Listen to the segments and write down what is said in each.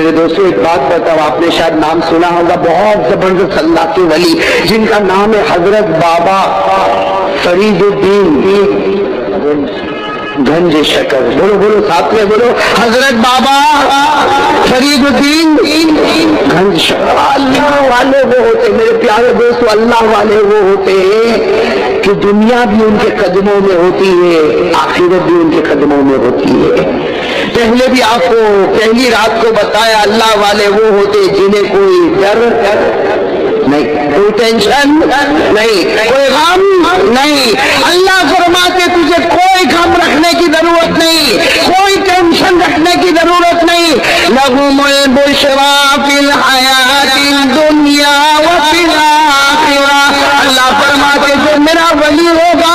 میرے دوستوں ایک بات بتاؤ، آپ نے شاید نام سنا ہوگا، بہت زبردست اللہ کے ولی جن کا نام ہے حضرت بابا فرید الدین گنج شکر. بولو بولو ساتھ میں بولو، حضرت بابا فرید الدین گنج شکر. اللہ والے وہ ہوتے میرے پیارے دوستو، اللہ والے وہ ہوتے ہیں کہ دنیا بھی ان کے قدموں میں ہوتی ہے، آخرت بھی ان کے قدموں میں ہوتی ہے. پہلے بھی آپ کو پہلی رات کو بتایا، اللہ والے وہ ہوتے جنہیں کوئی ڈر نہیں، کوئی ٹینشن نہیں، کوئی غم نہیں. اللہ فرماتے تجھے کوئی غم رکھنے کی ضرورت نہیں، کوئی ٹینشن رکھنے کی ضرورت نہیں. لہم البشری فی الحیات الدنیا وفی الآخرہ. اللہ فرماتے جو میرا ولی ہوگا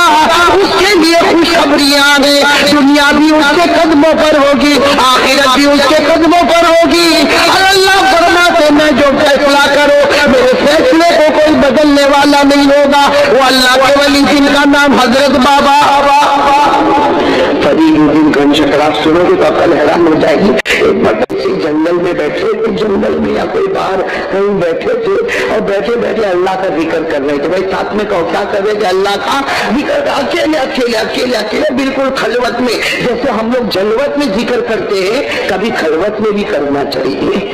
اس کے لیے خوشخبریاں ہیں، دنیا بھی اس کے قدموں پر ہوگی، آخرت بھی اس کے قدموں پر ہوگی. اور اللہ فرماتے میں جو فیصلہ کرو میرے فیصلے کو کوئی بدلنے والا نہیں ہوگا. وہ اللہ کے ولی جن کا نام حضرت بابا فرید الدین گنج شکر. آپ سنو گے تو عقل حیران ہو جائے گی. ایک بار کسی جنگل میں بیٹھے، جنگل میں یا کوئی باہر کہیں بیٹھے تھے اور بیٹھے بیٹھے اللہ کا ذکر کر رہے تھے. بھائی ساتھ میں کہو کیا کر رہے تھے؟ اللہ کا ذکر. اکیلے اکیلے اکیلے اکیلے بالکل خلوت میں. جیسے ہم لوگ جلوت میں ذکر کرتے ہیں، کبھی خلوت میں بھی کرنا چاہیے.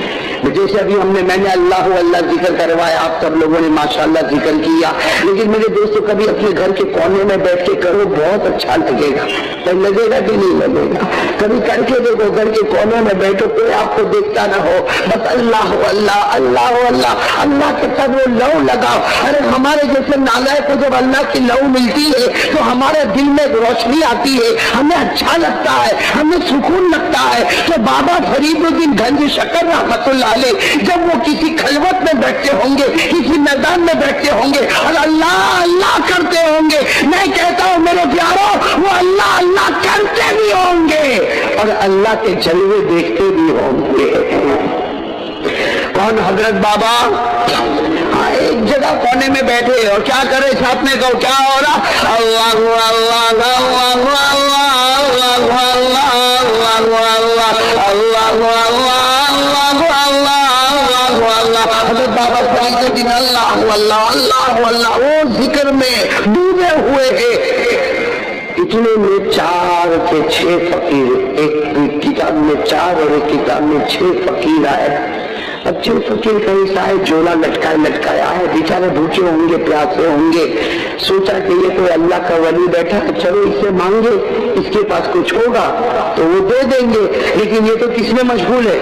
جیسے ابھی میں نے اللہ اللہ ذکر کروایا، آپ سب لوگوں نے ماشاءاللہ ذکر کیا، لیکن میرے دوستوں کبھی اپنے گھر کے کونے میں بیٹھ کے کرو، بہت اچھا لگے گا. لگے گا کہ نہیں لگے گا؟ کبھی کر کے دیکھو، گھر کے کونے میں بیٹھو، کوئی آپ کو دیکھتا نہ ہو، بس اللہ اللہ اللہ اللہ اللہ کے ساتھ وہ لو لگاؤ. ارے ہمارے جیسے نالائق کو جب اللہ کی لو ملتی ہے تو ہمارے دل میں روشنی آتی ہے، ہمیں اچھا لگتا ہے، ہمیں سکون لگتا ہے. تو بابا فرید الدین گنج شکر رحمت اللہ جب وہ کسی خلوت میں بیٹھتے ہوں گے، کسی میدان میں بیٹھتے ہوں گے اور اللہ اللہ کرتے ہوں گے، میں کہتا ہوں میرے پیارو وہ اللہ اللہ کرتے بھی ہوں گے اور اللہ کے جلوے دیکھتے بھی ہوں گے. کون؟ حضرت بابا. ایک جگہ کونے میں بیٹھے اور کیا کرے؟ ساتھ میں کہو کیا ہو رہا؟ اللہ اللہ اللہ اللہ اللہ. حضرت بابا فرید الدین اللہ اللہ اللہ اللہ وہ ذکر میں ڈوبے ہوئے ہیں. اتنے میں 4 کے 6 فقیر، ایک کتاب میں 4 اور ایک کتاب میں 6 فقیر آئے. اب 6 فقیر کہیں سے آئے، جولا لٹکایا ہے، بیچارے بھوکے ہوں گے، پیاسے ہوں گے. سوچا کہ یہ کوئی اللہ کا ولی بیٹھا ہے، چلو اس سے مانگے، اس کے پاس کچھ ہوگا تو وہ دے دیں گے. لیکن یہ تو کس میں مشغول ہے؟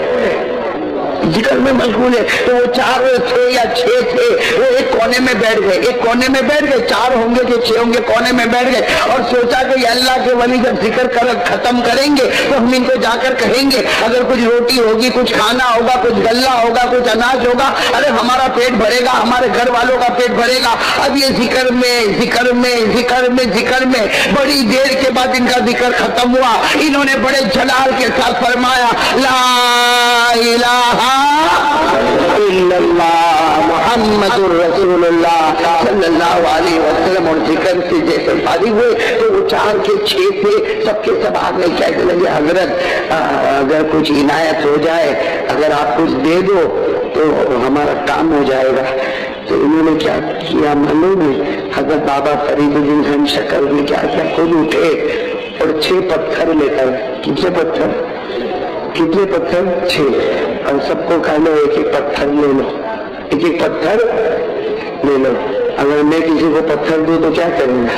ذکر میں مشغول ہے. تو وہ 4 تھے یا 6 تھے، وہ ایک کونے میں بیٹھ گئے، ایک کونے میں بیٹھ گئے. 4 ہوں گے کہ 6 ہوں گے، کونے میں بیٹھ گئے اور سوچا کہ یہ اللہ کے ولی جب ذکر ختم کریں گے تو ہم ان کو جا کر کہیں گے اگر کچھ روٹی ہوگی، کچھ کھانا ہوگا، کچھ غلہ ہوگا، کچھ اناج ہوگا، ارے ہمارا پیٹ بھرے گا، ہمارے گھر والوں کا پیٹ بھرے گا. اب یہ ذکر میں ذکر میں ذکر میں ذکر میں بڑی دیر کے بعد ان کا ذکر ختم ہوا. انہوں نے بڑے جلال کے ساتھ فرمایا لا الہ الا اللہ محمد رسول اللہ صلی اللہ علیہ وسلم. اور ذکر سے جیسے فارغ ہوئے تو وہ 4 کے 6 تھے، سب کے سب آگے کہنے لگے حضرت اگر کچھ عنایت ہو جائے، اگر آپ کچھ دے دو تو ہمارا کام ہو جائے گا. تو انہوں نے کیا کیا معلوم ہے؟ حضرت بابا فرید الدین گنج شکر نے کیا کیا؟ خود اٹھے اور 6 پتھر لے کر، کتنے پتھر؟ 6. اور سب کو کہہ لو ایک ایک پتھر لے لو، ایک ایک پتھر لے لو. اگر میں کسی کو پتھر دوں تو کیا کروں گا؟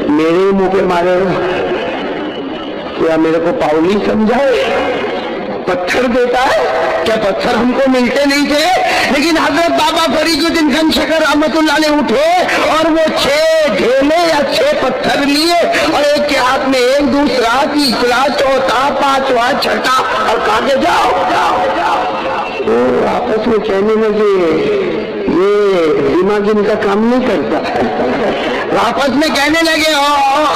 میرے منہ پہ مارے ہو یا میرے کو پاؤلی سمجھائے؟ پتھر دیتا ہے کیا؟ پتھر ہم کو ملتے نہیں تھے. لیکن حضرت بابا فرید الدین گنج شکر رحمت اللہ علیہ اٹھے اور وہ 6 ڈھیلے یا 6 پتھر لیے اور ایک کے ہاتھ میں ایک، دوسرا، تیسرا، چوتھا، 5واں، 6واں اور کہا جاؤ. وہ آپس میں کہنے لگے یہ دماغ ان کا کام نہیں کرتا. آپس میں کہنے لگے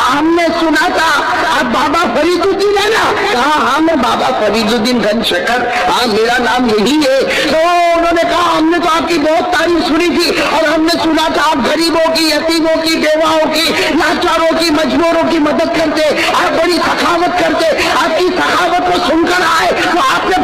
ہم نے سنا تھا آپ بابا فرید الدین ہے نا؟ کہا ہاں میں بابا فرید الدین گنج شکر، ہاں میرا نام یہی ہے. تو انہوں نے کہا ہم نے تو آپ کی بہت تعریف سنی تھی اور ہم نے سنا تھا آپ غریبوں کی، یتیموں کی، بیواؤں کی، لاچاروں کی، مجبوروں کی مدد کرتے، آپ بڑی سخاوت کرتے. آپ کی سخاوت کو سن کر آئے تو آپ نے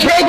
6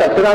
17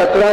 17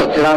17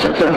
17।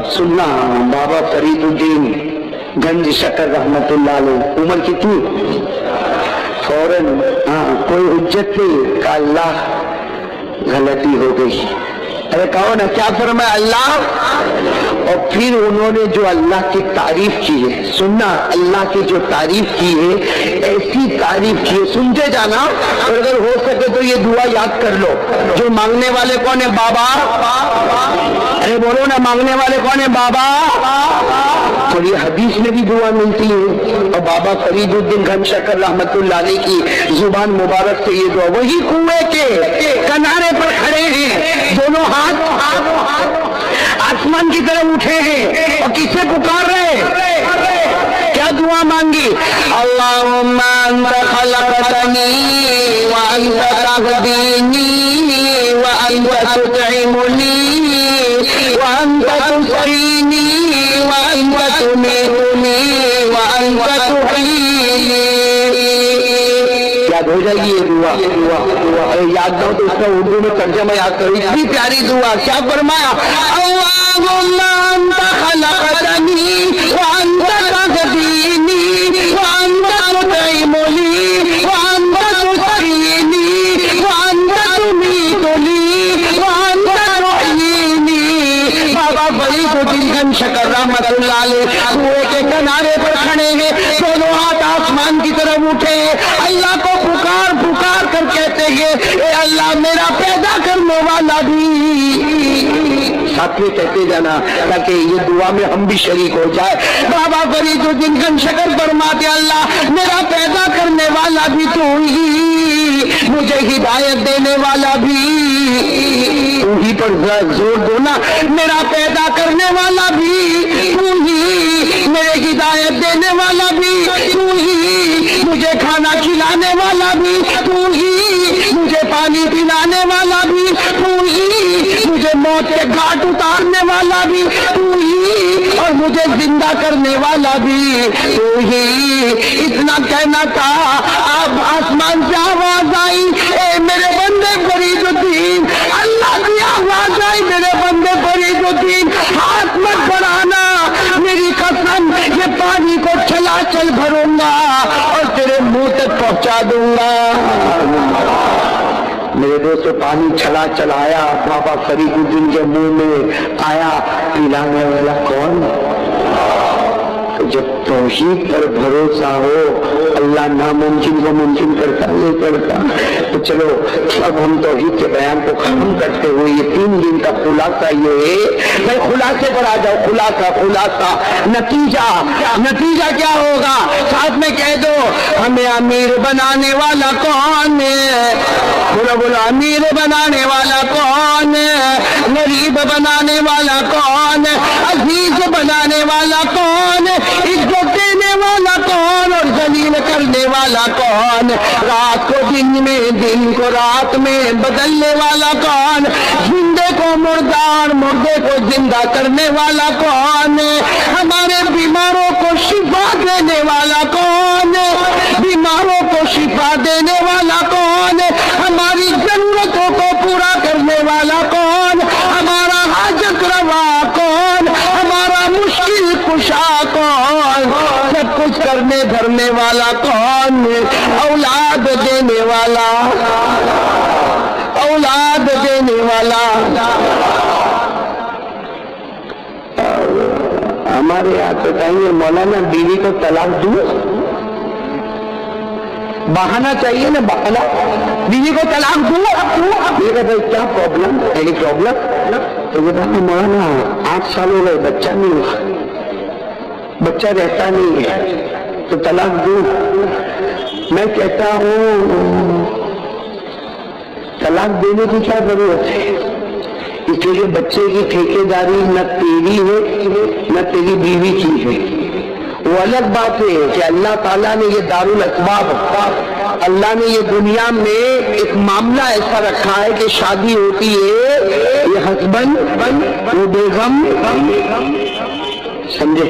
اب سننا بابا فرید الدین گنج شکر رحمت اللہ علیہ، عمر کتنی؟ فوراً کوئی حجت نہیں، کہا اللہ غلطی ہو گئی. ارے کہو نا کیا فرمایا اللہ؟ اور پھر انہوں نے جو اللہ کی تعریف کی ہے، سننا اللہ کی جو تعریف کی ہے، ایسی تعریف کی ہے، سنتے جانا. اور اگر ہو سکے تو یہ دعا یاد کر لو. جو مانگنے والے کون ہیں؟ بابا. ارے بولو نا، مانگنے والے کون ہیں؟ بابا. اور یہ حدیث میں بھی دعا ملتی ہے، اور بابا فرید الدین گھن شکر رحمت اللہ علیہ کی زبان مبارک سے یہ دعا. وہی کنویں کے کنارے پر کھڑے ہیں، دونوں ہاتھ آسمان کی طرف اٹھے ہیں، اور کسے پکار رہے؟ کیا دعا مانگی؟ اللہم انت خلقتنی وانت تهدینی وانت تطعمنی وانت تسقینی وانت تمیتنی وانت تحیینی. یاد ہو جائے گی یہ دعا. یاد نہ ہو تو اس کا اردو میں ترجمہ یاد کرو. اتنی پیاری دعا. کیا فرمایا؟ اللہم انت خلقتنی وانت تهدینی وانت تطعمنی وانت تسقینی وانت تمیتنی وانت تحیینی. بابا فرید الدین گھن شکر رحمت اللہ علیہ کنویں کے کنارے پر کھڑے ہیں، دونوں ہاتھ آسمان کی طرف اٹھے، اللہ کو پکار پکار کر کہتے ہیں اے اللہ میرا پیدا کرنے والا بھی. ساتھ میں کہتے جانا تاکہ یہ دعا میں ہم بھی شریک ہو جائے. بابا فرید الدین گھن شکر فرماتے اللہ میرا پیدا کرنے والا بھی تو ہی، مجھے ہدایت دینے والا بھی تو ہی. پر زور دو نا، میرا پیدا کرنے والا بھی تو ہی، میرے ہدایت دینے والا بھی تو ہی، مجھے کھانا کھلانے والا بھی تو ہی، مجھے پانی پلانے والا بھی تو ہی، مجھے موت کے گھاٹ اتارنے والا بھی تو ہی، اور مجھے زندہ کرنے والا بھی تو ہی. اتنا کہنا تھا، اب آسمان سے آواز آئی اے میرے بندے فرید الدین. اللہ کی آواز آئی میرے بندے فرید الدین ہاتھ مت بڑھانا، میری قسم یہ پانی کو چلا چل بھروں گا اور تیرے منہ تک پہنچا دوں گا. میرے دوستو پانی چلا چلایا بابا فرید الدین کے منہ میں آیا. پلانے والا کون؟ جب توحید پر بھروسہ ہو اللہ ناممکن کو ممکن کرتا نہیں کرتا. تو چلو اب ہم توحید کے بیان کو ختم کرتے ہوئے یہ 3 دن کا خلاصہ یہ ہے. میں خلاصے پر آ جاؤ. خلاصہ نتیجہ کیا ہوگا؟ ساتھ میں کہہ دو، ہمیں امیر بنانے والا کون ہے؟ بولو امیر بنانے والا کون ہے؟ غریب بنانے والا کون ہے؟ عزیز بنانے والا کون ہے؟ عزت دینے والا کون اور ذلیل کرنے والا کون؟ رات کو دن میں، دن کو رات میں بدلنے والا کون؟ زندے کو مردہ اور مردے کو زندہ کرنے والا کون؟ ہمارے بیماروں کو شفا دینے والا کون؟ بیماروں کو شفا دینے والا کون؟ ہماری ضرورتوں کو پورا کرنے والا کون؟ ہمارا حاجت روا کون؟ ہمارا مشکل کشا کون؟ سب کچھ کرنے دھرنے والا کون؟ اولاد دینے والا، اولاد دینے والا. ہمارے یہاں تو کہیں مولانا بیوی کو طلاق دوں، بہانا چاہیے نا، بہانا بیوی کو طلاق دوں. یہ کہ بھائی کیا پرابلم؟ Any problem? تو یہ کہا مولانا 8 سال ہو گئے بچہ نہیں ہوا، بچہ رہتا نہیں ہے تو طلاق دوں. میں کہتا ہوں طلاق دینے کی کیا ضرورت ہے؟ اس لیے بچے کی ٹھیکے داری نہ تیری ہے نہ تیری بیوی کی ہے. وہ الگ بات ہے کہ اللہ تعالیٰ نے یہ دارالاسباب، اللہ نے یہ دنیا میں ایک معاملہ ایسا رکھا ہے کہ شادی ہوتی ہے، یہ ہسبینڈ وہ بیگم، سمجھے؟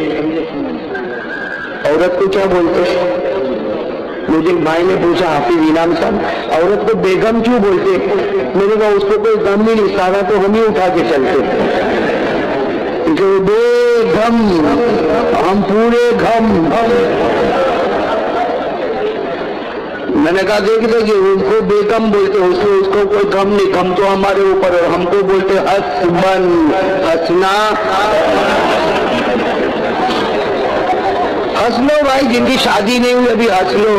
عورت کو کیا بولتے ہیں؟ مجھے بھائی نے پوچھا حافظ انعام صاحب عورت کو بیگم کیوں بولتے؟ میں نے کہا اس کو کوئی غم نہیں، سارا تو ہم ہی اٹھا کے چلتے. کہ بے غم، ہم پورے غم۔ میں نے کہا دیکھ دیکھیے ان کو بے غم بولتے، اس کو کوئی غم نہیں، غم تو ہمارے اوپر ہے، ہم کو بولتے حسبن، ہنسنا۔ ہنس لو بھائی، جن کی شادی نہیں ہوئی ابھی ہنس لو۔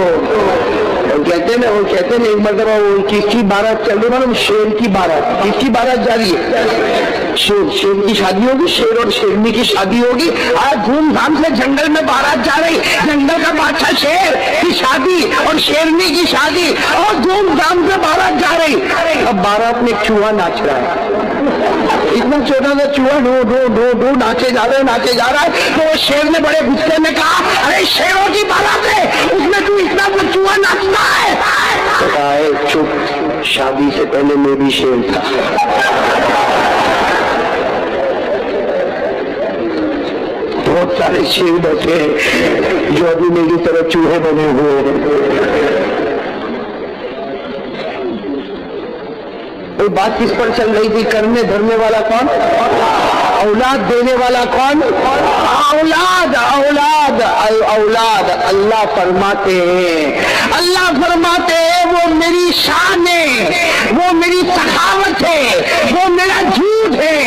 وہ کہتے ہیں ایک مرتبہ وہ کس کی بارات چل رہی، مطلب شیر کی بارات، کس کی بارات جا رہی ہے؟ شیر کی شادی ہوگی، شیر اور شیرنی کی شادی ہوگی، آج دھوم دھام سے جنگل میں بارات جا رہی، جنگل کا بادشاہ شیر کی شادی اور شیرنی کی شادی، اور دھوم دھام سے بارات جا رہی۔ اب بارات میں ایک چوہا ناچ رہا ہے، اتنا چھوٹا سا چوہا ڈو ڈو ڈو ڈو ناچے جا رہا ہے، تو وہ شیر نے بڑے غصے میں کہا ارے شیروں کی بارات ہے، اس میں تو اتنا وہ چوہا ناچتا ہے۔ کہا ہے چپ، شادی سے پہلے میں بھی شیر تھا۔ بہت سارے شیر بیٹھے ہیں جو ابھی میری طرح چوہے بنے ہوئے ہیں۔ بات کس پر چل رہی تھی؟ کرنے دھرنے والا کون؟ اولاد دینے والا کون؟ اولاد اولاد اولاد۔ اللہ فرماتے ہیں وہ میری شان ہے، وہ میری سخاوت ہے، وہ میرا جھوٹ ہے،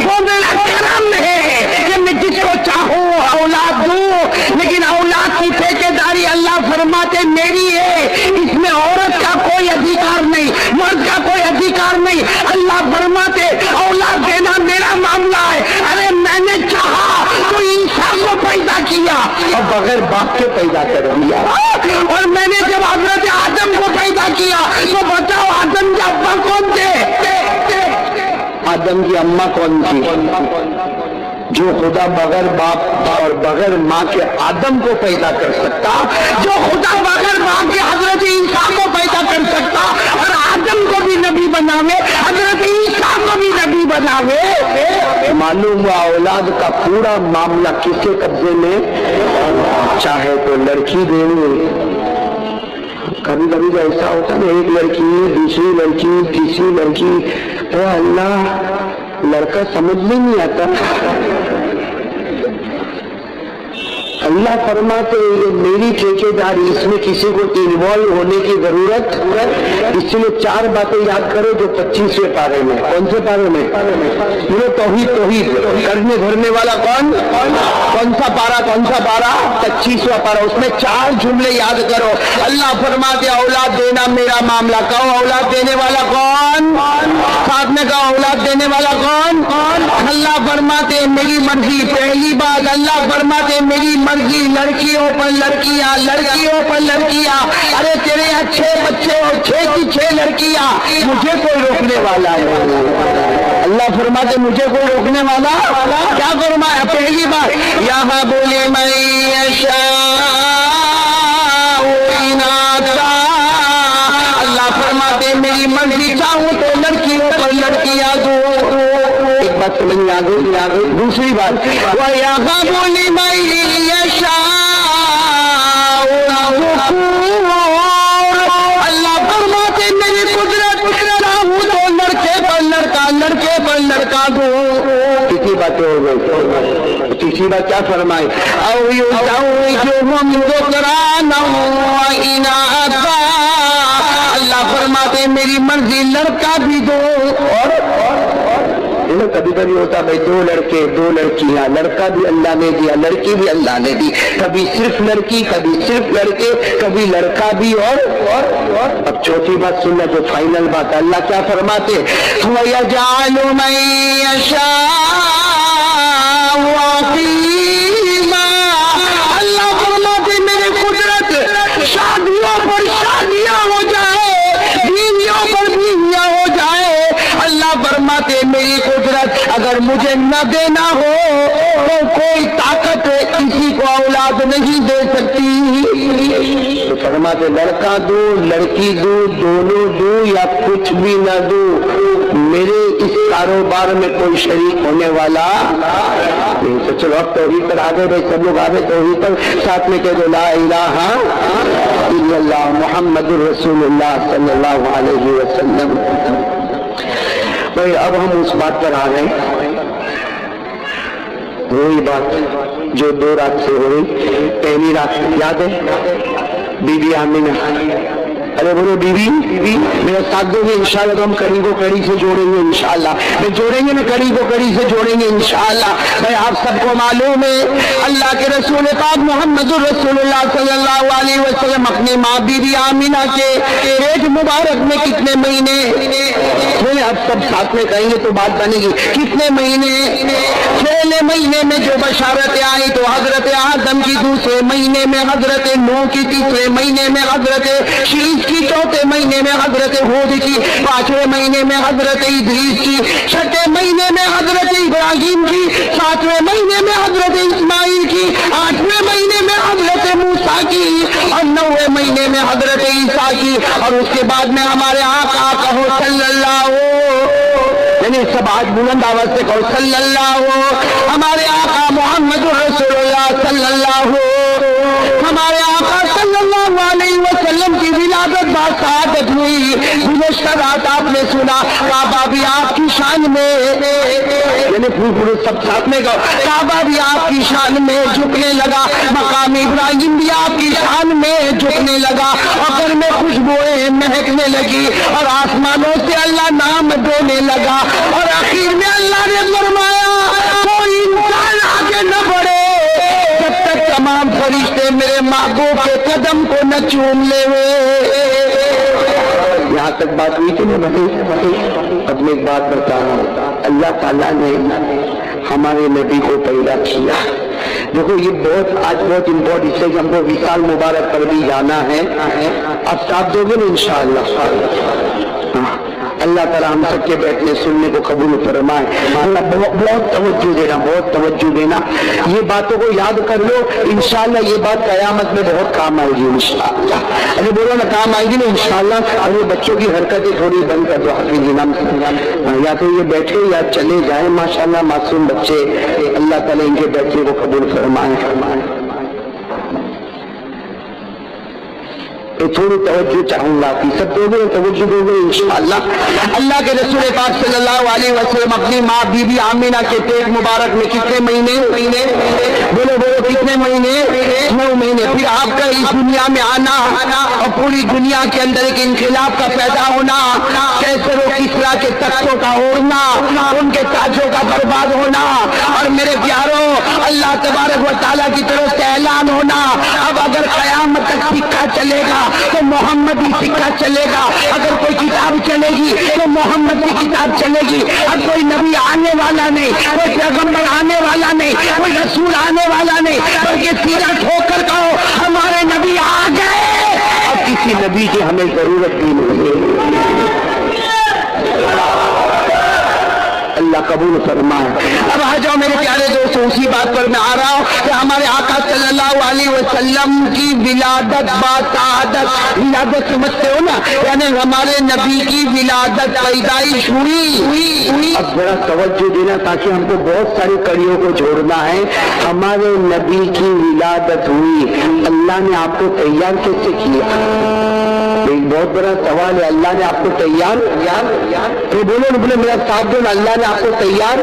وہ میرا کرم ہے کہ میں جس کو چاہوں اولاد دوں، لیکن اولاد کی ٹھیکیداری اللہ فرماتے میری ہے، اس میں عورت کا کوئی ادھیکار نہیں، مرد کا کوئی ادھیکار نہیں۔ اللہ فرماتے اولاد دینا میرا معاملہ ہے۔ ارے میں نے چاہا تو انسان کو پیدا کیا اور بغیر باپ کے پیدا کر دیا، اور میں نے جب حضرت آدم کو پیدا کیا تو بتاؤ آدم کے ابا کون تھے؟ آدم کی اماں کون تھی؟ جو خدا بغیر باپ اور بغیر ماں کے آدم کو پیدا کر سکتا، جو خدا بغیر باپ کے حضرت عیسیٰ کو پیدا کر سکتا اور آدم کو بھی نبی بناوے، حضرت عیسیٰ کو بھی نبی بناوے، معلوم ہوا اولاد کا پورا معاملہ کس کے قبضے میں؟ چاہے تو لڑکی دیں گے۔ کبھی کبھی تو ایسا ہوتا ہے ایک لڑکی دوسری لڑکی تیسری لڑکی، اے اللہ لڑکا سمجھ میں نہیں آتا۔ اللہ فرماتے یہ میری ٹھیکیداری، اس میں کسی کو انوالو ہونے کی ضرورت، اس لیے 4 باتیں یاد کرو جو 25ویں پارے میں۔ کون سے پارے میں؟ توحید۔ کرنے دھرنے والا کون سا پارا؟ 25واں پارا۔ اس میں 4 جملے یاد کرو۔ اللہ فرماتے اولاد دینا میرا معاملہ۔ کہو اولاد دینے والا کون؟ ساتھ میں کہو اولاد دینے والا کون؟ اللہ فرماتے میری مرضی۔ پہلی بات اللہ فرماتے میری مرضی، لڑکیوں پر لڑکیاں، لڑکیوں پر لڑکیاں۔ ارے تیرے اچھے بچے ہو، 6 کی 6 لڑکیاں، مجھے کوئی روکنے والا ہے؟ اللہ فرماتے مجھے کوئی روکنے والا؟ کیا فرمایا؟ پہلی بات یہاں بولے میں اللہ فرماتے میری مرضی، چاہوں تو لڑکیوں پر لڑکیاں دو۔ ایک بات سمجھ میں آ گئی۔ دوسری بات وَيَهَبُ لِمَن يَشَاءُ اللہ فرماتے میری قدرت، چاہوں تو لڑکے پر لڑکا، لڑکے پر لڑکا دو۔ کتنی باتیں ہو گئی؟ تیسری بات کیا فرمائے؟ أَوْ يُزَوِّجُهُمْ ذُكْرَانًا وَإِنَاثًا اللہ فرماتے میری مرضی لڑکا بھی دو اور کبھی کبھی ہوتا بھائی 2 لڑکے 2 لڑکیاں، لڑکا بھی اللہ نے دیا لڑکی بھی اللہ نے دی، کبھی صرف لڑکی کبھی صرف لڑکے، کبھی لڑکا بھی اور اب چوتھی بات سننا جو فائنل بات، اللہ کیا فرماتے وَيَجْعَلُ مَن يَشَاءُ عَقِيمًا اللہ فرماتے میرے قدرت شادیوں پر شادیاں ہو جائے، بیویوں پر بیویاں ہو جائے۔ اللہ فرماتے میری قدرت اگر مجھے نہ دینا ہو تو کوئی طاقت کسی کو اولاد نہیں دے سکتی۔ تو فرماتے لڑکا دو لڑکی دو، دونوں دو یا کچھ بھی نہ دو، میرے اس کاروبار میں کوئی شریک ہونے والا نہیں۔ تو چلو اب توحید پر آگے بھائی سب لوگ آگے توحید پر، ساتھ میں کہہ دو لا الہ الا اللہ محمد الرسول اللہ صلی اللہ علیہ وسلم۔ اب ہم اس بات پر آ گئے وہی بات جو 2 رات سے ہو رہی. پہلی رات یاد ہے بی بی آمینہ, ارے بولو بی بی میرا ساتھ دو گے انشاءاللہ تو ہم کڑی کو کڑی سے جوڑیں گے انشاءاللہ. میں جوڑیں گے نا, کڑی کو کڑی سے جوڑیں گے انشاءاللہ. بھائی آپ سب کو معلوم ہے اللہ کے رسول پاک محمد الرسول اللہ صلی اللہ علیہ وسلم اپنی ماں بی بی آمینہ کے پیٹ مبارک میں کتنے مہینے, اب سب ساتھ میں کہیں گے تو بات بنے گی, کتنے مہینے؟ پہلے مہینے میں جو بشارت آئی تو حضرت آدم کی, دوسرے مہینے میں حضرت نوح کی, تیسرے مہینے میں حضرت شیش کی, چوتھے مہینے میں حضرت ہود کی, 5ویں مہینے میں حضرت ادریس کی, 6 مہینے میں حضرت ابراہیم کی, 7ویں مہینے میں حضرت اسماعیل کی, 8ویں مہینے میں حضرت موسیٰ کی, اور 9ویں مہینے میں حضرت عیسیٰ کی, اور اس کے بعد میں ہمارے آقا کہو صلی اللہ, یعنی سب آج بلند آواز سے کہو صلی اللہ, ہمارے آقا محمد رسول اللہ صلی اللہ, ہمارے آقا صلی اللہ علیہ وسلم کی ولادت باسعادت ہوئی. گزشتہ رات آپ نے سنا کعبہ بھی آپ کی شان میں, یعنی پورے سب ساتھ میں کہو کعبہ بھی آپ کی شان میں جھکنے لگا, مقام ابراہیم بھی آپ کی شان میں جھکنے لگا, اور گھر میں خوشبوئیں مہکنے لگی, اور آسمانوں سے اللہ نام دینے لگا, اور آخر میں اللہ نے فرمایا کوئی انسان آگے نہ بڑھے جب تک تمام فرشتے میرے محبوب کے قدم کو نہ چوم لے ہوئے. یہاں تک بات ہوئی تھی نا بھائی. اب میں ایک بات بتا رہا ہوں, اللہ تعالیٰ نے ہمارے نبی کو پیدا کیا. دیکھو یہ بہت امپورٹنٹ, اس سے ہم کو وصال مبارک پر بھی جانا ہے. اب ساتھ دو گے نا انشاءاللہ. اللہ تعالیٰ ہم سب کے بیٹھنے سننے کو قبول فرمائے. اللہ بہت توجہ دینا, بہت توجہ دینا. یہ باتوں کو یاد کر لو, انشاءاللہ یہ بات قیامت میں بہت کام آئے گی انشاءاللہ. ارے بولو نا کام آئے گی نا انشاءاللہ. اور یہ بچوں کی حرکتیں تھوڑی بند کر دو حافظ, یا تو یہ بیٹھے یا چلے جائیں. ماشاءاللہ معصوم بچے, اللہ تعالیٰ ان کے بیٹھنے کو قبول فرمائے. تھوڑی توجہ چاہوں گا, سب دو گے توجہ دو گے انشاءاللہ. اللہ کے رسول پاک صلی اللہ علیہ وسلم اپنی ماں بی بی آمینہ کے پیٹ مبارک میں کتنے مہینے, بولو کتنے مہینے, 9 مہینے. پھر آپ کا اس دنیا میں آنا اور پوری دنیا کے اندر ایک انقلاب کا پیدا ہونا, کیسر و کسریٰ کے تختوں کا اوڑھنا, ان کے تاجوں کا برباد ہونا, اور میرے پیاروں اللہ تبارک و تعالیٰ کی طرف سے اعلان ہونا اب اگر قیامت تک سکہ چلے گا تو محمد ہی سکہ چلے گا, اگر کوئی کتاب چلے گی تو محمد کی کتاب چلے گی. اب کوئی نبی آنے والا نہیں, کوئی پیغمبر آنے والا نہیں, کوئی رسول آنے والا نہیں, بلکہ سیدھا ٹھوک کر کہو ہمارے نبی آ گئے. اب کسی نبی کی ہمیں ضرورت بھی نہیں. اللہ قبول فرمائے. اب آ جاؤ میرے پیارے دوستوں, اسی بات پر میں آ رہا ہوں کہ ہمارے آقا صلی اللہ علیہ وسلم کی ولادت باسعادت, ولادت سمجھتے ہو نا, یعنی ہمارے نبی کی ولادت پیدائش ہوئی. اب ذرا توجہ دینا تاکہ ہم کو بہت ساری کڑیوں کو جوڑنا ہے. ہمارے نبی کی ولادت ہوئی, اللہ نے آپ کو تیار کیسے کیا؟ ایک بہت بڑا سوال ہے. اللہ نے آپ کو تیار, تو بولے میرا ساتھ دو, اللہ نے آپ کو تیار.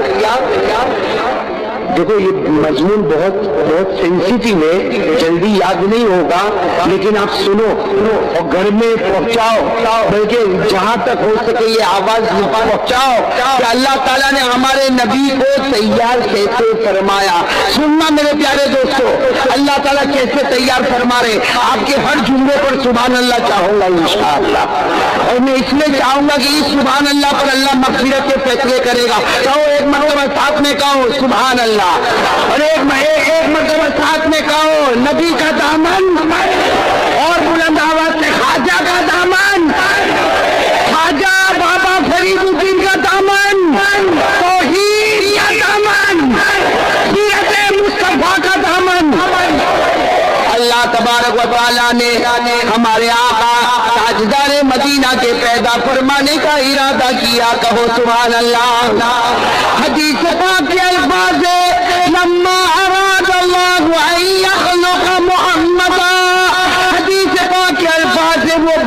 دیکھو یہ مضمون بہت سینسیٹیو ہے, جلدی یاد نہیں ہوگا, لیکن آپ سنو اور گھر میں پہنچاؤ, بلکہ جہاں تک ہو سکے یہ آواز پہنچاؤ کہ اللہ تعالیٰ نے ہمارے نبی کو تیار کیسے فرمایا. سننا میرے پیارے دوستو, اللہ تعالیٰ کیسے تیار فرما رہے. آپ کے ہر جملے پر سبحان اللہ چاہوں گا انشاءاللہ, اور میں اس لیے چاہوں گا کہ اس سبحان اللہ پر اللہ مغفرت کے فیصلے کرے گا. کہو ایک مرتبہ ساتھ میں کہو سبحان اللہ, اور ایک مرتبہ ساتھ میں کہو نبی کا دامن, اور بلند آواز سے خواجہ کا دامن, خواجہ بابا فرید الدین کا دامن, توحید کا دامن, سیرت مصطفیٰ کا دامن. اللہ تبارک و تعالیٰ نے ہمارے آقا تاجدار مدینہ کے پیدا فرمانے کا ارادہ کیا. کہو سبحان اللہ. حدیث پاک کے الفاظ لما اراد اللہ ان یخلق محمدا, حدیث پاک کے الفاظ وہ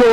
2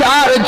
4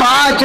5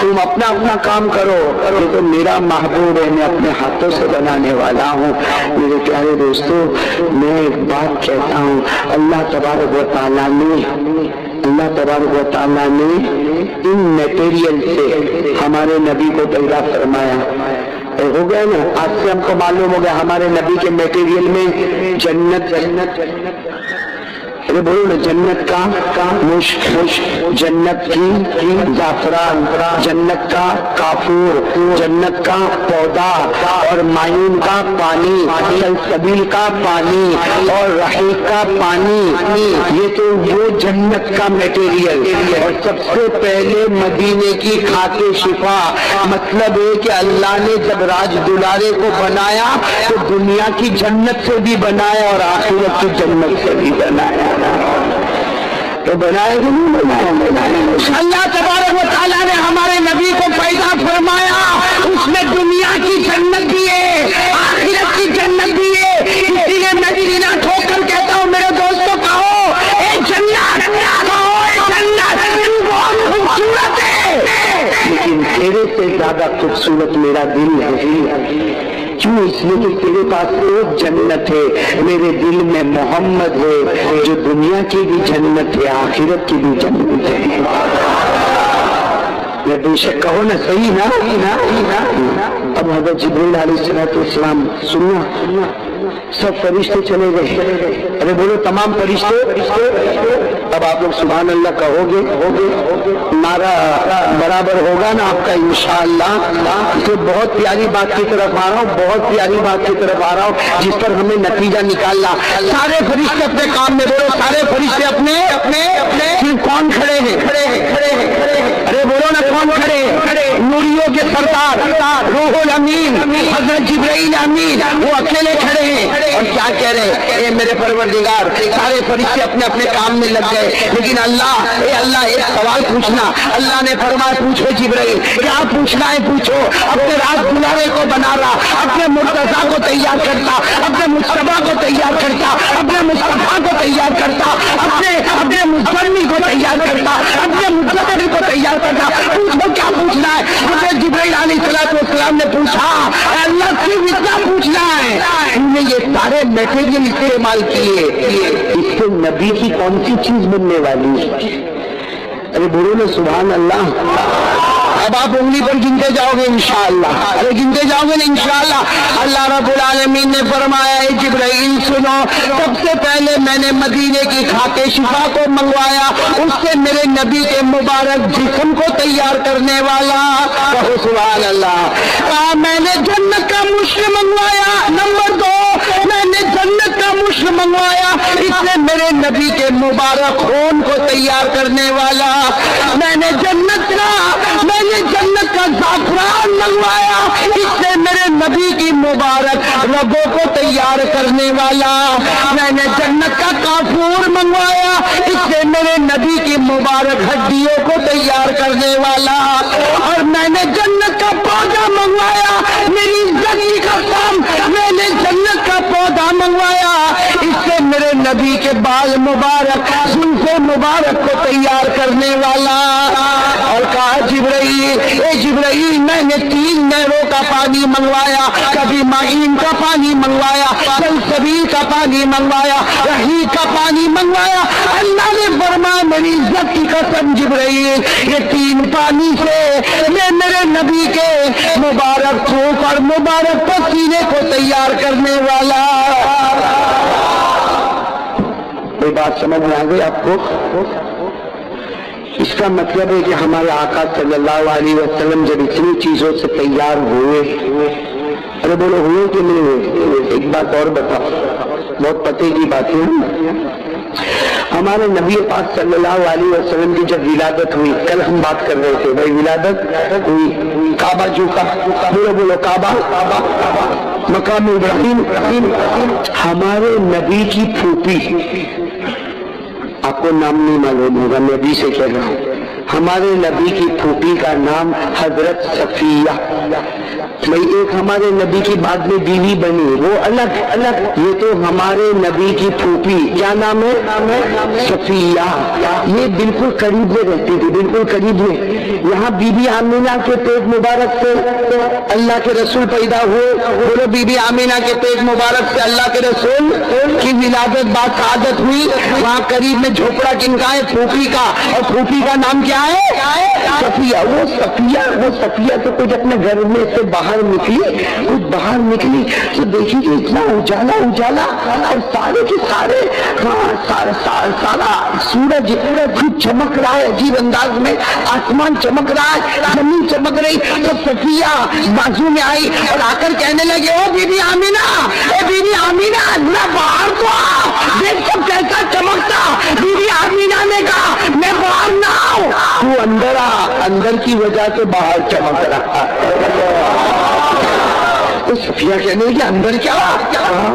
تم اپنا اپنا کام کرو، یہ تو میرا محبوب ہے، میں اپنے ہاتھوں سے بنانے والا ہوں۔ میرے پیارے دوستو، میں ایک بات کہتا ہوں، اللہ تبارک و تعالیٰ نے ان میٹیریل سے ہمارے نبی کو پیدا فرمایا۔ ہو گیا نا، آج سے ہم کو معلوم ہو گیا ہمارے نبی کے میٹیریل میں جنت بولو نا، جنت کا مشک، جنت کی زعفران، جنت کا کافور، جنت کا پودا، اور معین کا پانی، سلسبیل کا پانی، اور رحیق کا پانی، یہ تو وہ جنت کا میٹیریل۔ اور سب سے پہلے مدینے کی خاک شفا، مطلب ہے کہ اللہ نے جب راج دلارے کو بنایا تو دنیا کی جنت سے بھی بنایا اور آخرت کی جنت سے بھی بنایا۔ تو بنائے کہ نہیں بنایا؟ اللہ تبارک و تعالیٰ نے ہمارے نبی کو پیدا فرمایا، اس میں دنیا کی جنت بھی ہے، آخرت کی جنت بھی ہے۔ اسی لیے میں سینہ ٹھوک کر کہتا ہوں میرے دوستوں، کہو اے جنت، کہو اے جنت، تو بہت خوبصورت ہے، لیکن تیرے سے زیادہ خوبصورت میرا دل ہے۔ کیوں؟ اس لیے کہ تیرے پاس ایک جنت ہے، میرے دل میں محمد ہے، جو دنیا کی بھی جنت ہے، آخرت کی بھی جنت ہے۔ میں بے شک کہو نا، صحیح نا؟ اب حضرت جبریل علیہ السلام سننا، سب فرشتے چلے گئے۔ ارے بولو تمام فرشتے۔ اب آپ لوگ سبحان اللہ کہو گے، نعرہ برابر ہوگا نا آپ کا انشاءاللہ۔ تو بہت پیاری بات کی طرف آ رہا ہوں، بہت پیاری بات کی طرف آ رہا ہوں، جس پر ہمیں نتیجہ نکالنا۔ سارے فرشتے اپنے کام میں، بولو سارے فرشتے اپنے صرف کون کھڑے ہیں؟ ارے بولو نا کون کھڑے ہیں؟ نوریوں کے سردار روح الامین حضرت جبرائیل امین، وہ اکیلے کھڑے ہیں اور کیا کہہ رہے ہیں؟ اے میرے پروردگار، سارے فرشتے اپنے اپنے کام میں لگ گئے، لیکن اللہ ایک سوال پوچھنا۔ اللہ نے فرمایا پوچھو جبرائیل، کیا پوچھنا ہے پوچھو۔ اپنے راج دلارے کو بنا رہا، اپنے مرتضیٰ کو تیار کرتا، اپنے مصطفیٰ کو تیار کرتا، اپنے مصطفیٰ کو تیار کرتا، اپنے مجمل کو تیار کرتا، اپنے مجتبی کو تیار کرتا۔ پوچھو کیا پوچھنا ہے؟ حضرت جبرائیل علیہ السلام نے پوچھا، اللہ صرف اتنا پوچھنا ہے، ہم نے یہ سارے میٹیریل استعمال کیے، اس سے نبی کی کون سی چیز بننے والی ہے؟ ارے بولو نا سبحان اللہ۔ اب آپ انگلی پر گنتے جاؤ گے انشاءاللہ، ارے گنتے جاؤ گے نا انشاءاللہ۔ اللہ رب العالمین نے فرمایا، اے جبرائیل سنو، سب سے پہلے میں نے مدینے کی خاک شفا کو منگوایا، اس سے میرے نبی کے مبارک جسم کو تیار کرنے والا، کہو سبحان اللہ۔ کہا میں نے جنت کا مشک منگوایا، نمبر 2 میں نے جنت کا مشک منگوایا، اس سے میرے نبی کے مبارک خون کو تیار کرنے والا۔ میں نے جنت کا زعفران منگوایا، اس سے میرے نبی کی مبارک رگوں کو تیار کرنے والا۔ میں نے جنت کا کافور منگوایا، اس سے میرے نبی کی مبارک ہڈیوں کو تیار کرنے والا۔ اور میں نے جنت کا پودا منگوایا، میری عزت کی قسم، میں نے جنت کا پودا منگوایا، اس سے میرے نبی کے بال مبارک، زلف مبارک کو تیار کرنے والا۔ اور کہا جبرائیل، اے جبرائیل میں نے 3 نہروں کا پانی منگوایا، کبھی معین کا پانی منگوایا، سلسبیل کا پانی منگوایا، رحیق کا پانی منگوایا۔ اللہ نے فرمایا میری عزت کی قسم جبرائیل، یہ 3 پانی سے میں میرے نبی کے مبارک تھوک اور مبارک پسینے کو تیار کرنے والا۔ کوئی بات سمجھ میں آ گئی آپ کو؟ اس کا مطلب ہے کہ ہمارے آقا صلی اللہ علیہ وسلم جب اتنی چیزوں سے تیار ہوئے، ارے بولو ہوئے کہ نہیں ہوئے؟ ایک بات اور بتاؤ، بہت پتے کی بات ہے۔ ہمارے نبی پاک صلی اللہ علیہ وسلم کی جب ولادت ہوئی، کل ہم بات کر رہے تھے بھائی ولادت ہوئی، کعبہ جھکا، بولو کعبہ، مقام ابراہیم، ہمارے نبی کی پھوپھی، آپ کو نام نہیں معلوم ہوگا، میں بھی سے کہہ رہا ہوں، ہمارے نبی کی پھوپھی کا نام حضرت صفیہ، بھائی ایک ہمارے نبی کی بعد میں بیوی بنی وہ الگ الگ، یہ تو ہمارے نبی کی پھوپھی کیا نام ہے؟ صفیہ۔ یہ بالکل قریب میں رہتی تھی، بالکل قریب میں۔ یہاں بی بی آمینہ کے پیٹ مبارک سے اللہ کے رسول پیدا ہوئے، بولو بی بی آمینہ کے پیٹ مبارک سے اللہ کے رسول کی ولادت بعد سعادت ہوئی۔ وہاں قریب میں جھوپڑا کن کا ہے؟ پھوپھی کا، اور پھوپھی کا نام کیا ہے؟ صفیہ۔ وہ صفیہ تو کچھ اپنے گھر میں سے باہر نکلی، کچھ باہر نکلی تو دیکھی کہ اتنا اجالا اجالا اور سارے کے سارے سارا سورج خود چمک رہا ہے عجیب انداز میں، آسمان چمک رہا ہے، زمین چمک رہی۔ تو صفیہ بازو میں آئی اور آ کر کہنے لگے او بی بی آمینہ، اے بی بی آمینہ اللہ باہر تو آ، دیکھ تو کیسا چمکتا۔ بی بی آمینہ نے کہا میں باہر نہ آؤں، تو اندر آ، اندر کی وجہ سے باہر چمک رہا۔ تو صفیہ کہنے کہ اندر کیا؟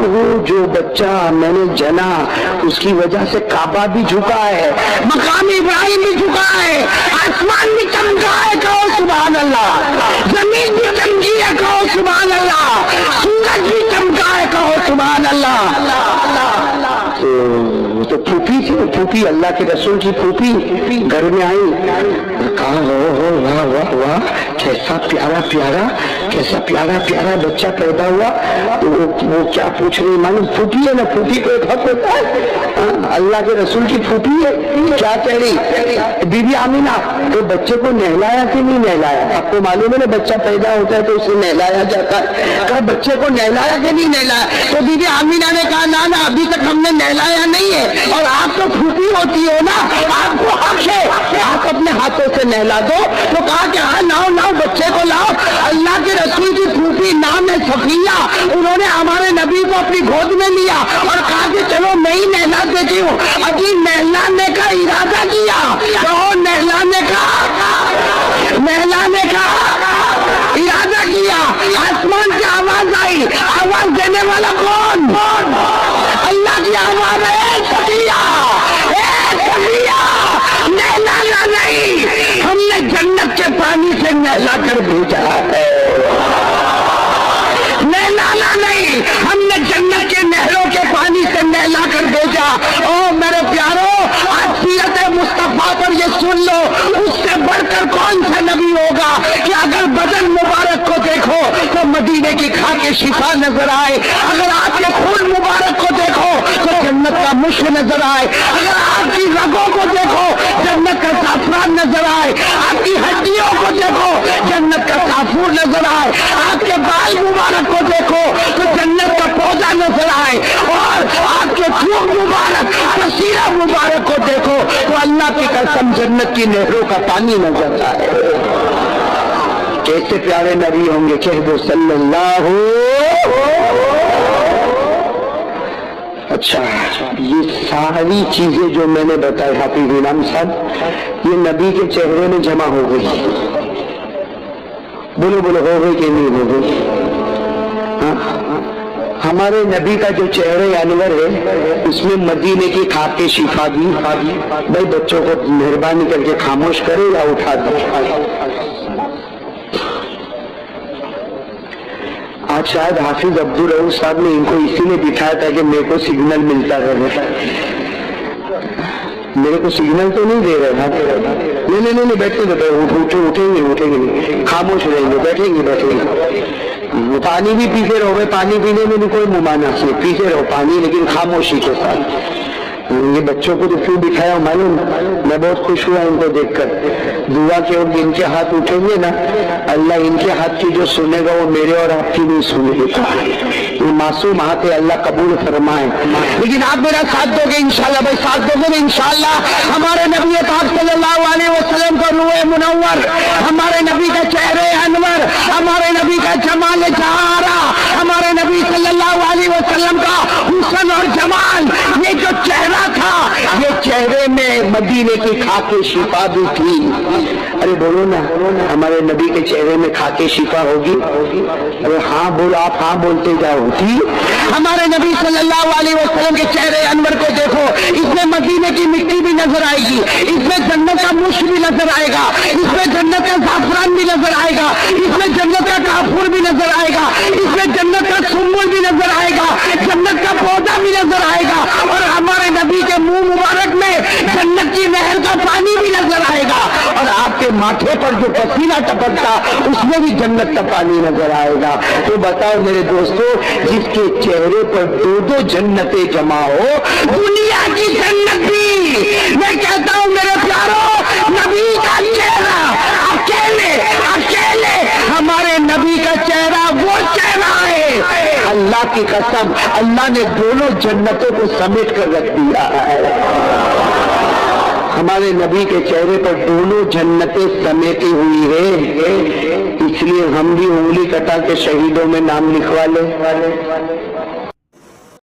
وہ جو بچہ میں نے جنا اس کی وجہ سے کعبہ بھی جھکا ہے، مقام ابراہیم بھی جھکا ہے، آسمان بھی چمکا ہے، کہو سبحان اللہ، زمین بھی چمکی ہے، کہو سبحان اللہ، سورج بھی چمکا ہے، کہو سبحان اللہ۔ تو پھوپھی تھی، پھوپھی اللہ کے رسول کی پھوپھی گھر میں آئی، کہا واہ واہ واہ کیسا پیارا پیارا، کیسا پیارا پیارا بچہ پیدا ہوا۔ تو وہ کیا پوچھ رہی معلوم؟ پھوپھی ہے نا، پھوپھی کو ایک حق ہوتا ہے، اللہ کے رسول کی پھوپھی ہے، کیا کہہ رہی؟ بی بی آمینہ تو بچے کو نہلایا کہ نہیں نہلایا؟ آپ کو معلوم ہے نا بچہ پیدا ہوتا ہے تو اسے نہلایا جاتا ہے، کہا بچے کو نہلایا کہ نہیں نہلایا؟ تو بی بی آمینہ نے کہا نا نا ابھی تک ہم نے نہلایا نہیں ہے، اور آپ تو پھوپھی ہوتی ہو نا، آپ کو حق ہے آپ اپنے ہاتھوں سے نہلا دو۔ تو کہا کہ ہاں لاؤ لاؤ بچے کو لاؤ۔ اللہ کے رسول کی پھوپھی نام ہے صفیہ، انہوں نے ہمارے نبی کو اپنی گود میں لیا اور کہا کہ چلو میں ہی نہلا دیتی ہوں۔ ابھی نہلانے کا ارادہ کیا، کہو نہلانے کا ارادہ کیا، آسمان سے آواز آئی، آواز دینے والا کون؟ اللہ کی آواز ہے صفیہ، نہلانا نہیں، ہم نے جنت کے پانی سے نہلا کر بھیجا ہے، نہلانا نہیں، ہم نے جنت کے نہروں کے پانی سے نہلا کر بھیجا۔ او میرے پیارو، آج سیرت مصطفیٰ پر یہ سن لو، اس سے بڑھ کر کون سا نبی ہوگا کہ اگر بدن مبارک کو دیکھو تو مدینے کی خاک شفا نظر آئے، اگر آپ کے خون مبارک کو دیکھو تو جنت کا مشک نظر آئے، اگر آپ کی رگوں کو دیکھو جنت کا زعفران نظر آئے، آپ کی ہڈیوں کو دیکھو جنت کا کافور نظر آئے، آپ کے بال مبارک کو دیکھو تو جنت کا پودا نظر آئے، اور آپ کے تھوک مبارک پسینہ مبارک کو دیکھو تو اللہ کی قسم جنت کی نہروں کا پانی نظر آئے۔ کیسے پیارے نبی ہوں گے، کہہ دو صلی اللہ۔ اچھا یہ ساری چیزیں جو میں نے بتائی حافظ غلام صاحب، یہ نبی کے چہرے میں جمع ہو گئی، بولو بولو ہو گئی کہ نہیں ہو گئی؟ ہمارے نبی کا جو چہرے انور ہے اس میں مدینے کی خاک شفا بھی۔ بھائی بچوں کو مہربانی کر کے خاموش کرے یا اٹھا دو۔ آج شاید حافظ عبدالرؤف صاحب نے ان کو اسی لیے بٹھایا تھا کہ میرے کو سگنل ملتا رہے، میرے کو سگنل تو نہیں دے رہا تھا۔ نہیں بیٹھے اٹھیں گے نہیں، خاموش رہیں گے، بیٹھیں گے۔ پانی بھی پیتے رہو، پانی پینے میں بھی کوئی ممانعت نہیں، پیتے رہو پانی لیکن خاموشی کے ساتھ۔ یہ بچوں کو تو کیوں بٹھایا معلوم؟ میں بہت خوش ہوا ان کو دیکھ کر۔ دعا کے وقت ان کے ہاتھ اٹھیں گے نا، اللہ ان کے ہاتھ کی جو سنے گا وہ میرے اور آپ کی نہیں سنے گا۔ یہ معصوم ہاتھ ہے، اللہ قبول فرمائے۔ لیکن آپ میرا ساتھ دو گے انشاءاللہ؟ بھائی ساتھ دو گے انشاءاللہ؟ ہمارے نبی پاک صلی اللہ علیہ وسلم کا روح منور، ہمارے نبی کا چہرے انور، ہمارے نبی کا جمال جہارا، ہمارے نبی صلی اللہ علیہ وسلم کا حسن اور جمال، یہ جو چہرہ تھا یہ چہرے میں مدینے کی خاک شفا بھی تھی۔ ارے بولو نا، ہمارے نبی کے چہرے میں خاک شفا ہوگی؟ ارے ہاں بولو، آپ ہاں بولتے جاؤ، تھی ہمارے نبی صلی اللہ علیہ وسلم کے چہرے انور کو دیکھو، اس میں مدینے کی مٹی بھی نظر آئے گی، اس میں جنت کا مشک بھی نظر آئے گا، اس میں جنت کا زعفران بھی نظر آئے گا، اس میں جنت کا کافور بھی نظر آئے گا، اس میں جنت کا سنبل بھی نظر آئے گا، جنت کا پودا بھی نظر آئے گا، اور ہمارے نبی کے منہ مبارک میں جنت کی نہر کا پانی بھی نظر آئے گا، اور آپ کے ماتھے پر جو پسینہ ٹپکتا اس میں بھی جنت کا پانی نظر آئے گا۔ تو بتاؤ میرے دوستو، جس کے چہرے پر دو دو جنتیں جمع ہو، دنیا کی جنت بھی، میں کہتا ہوں میرے پیارو، نبی کا چہرہ اکیلے اکیلے، ہمارے نبی کا چہرہ وہ چہرہ ہے، اللہ کی قسم اللہ نے دونوں جنتوں کو سمیٹ کر رکھ دیا ہے۔ ہمارے نبی کے چہرے پر دونوں جنتیں سمیٹی ہوئی ہے، اس لیے ہم بھی انگلی کٹا کے شہیدوں میں نام لکھوا لیں۔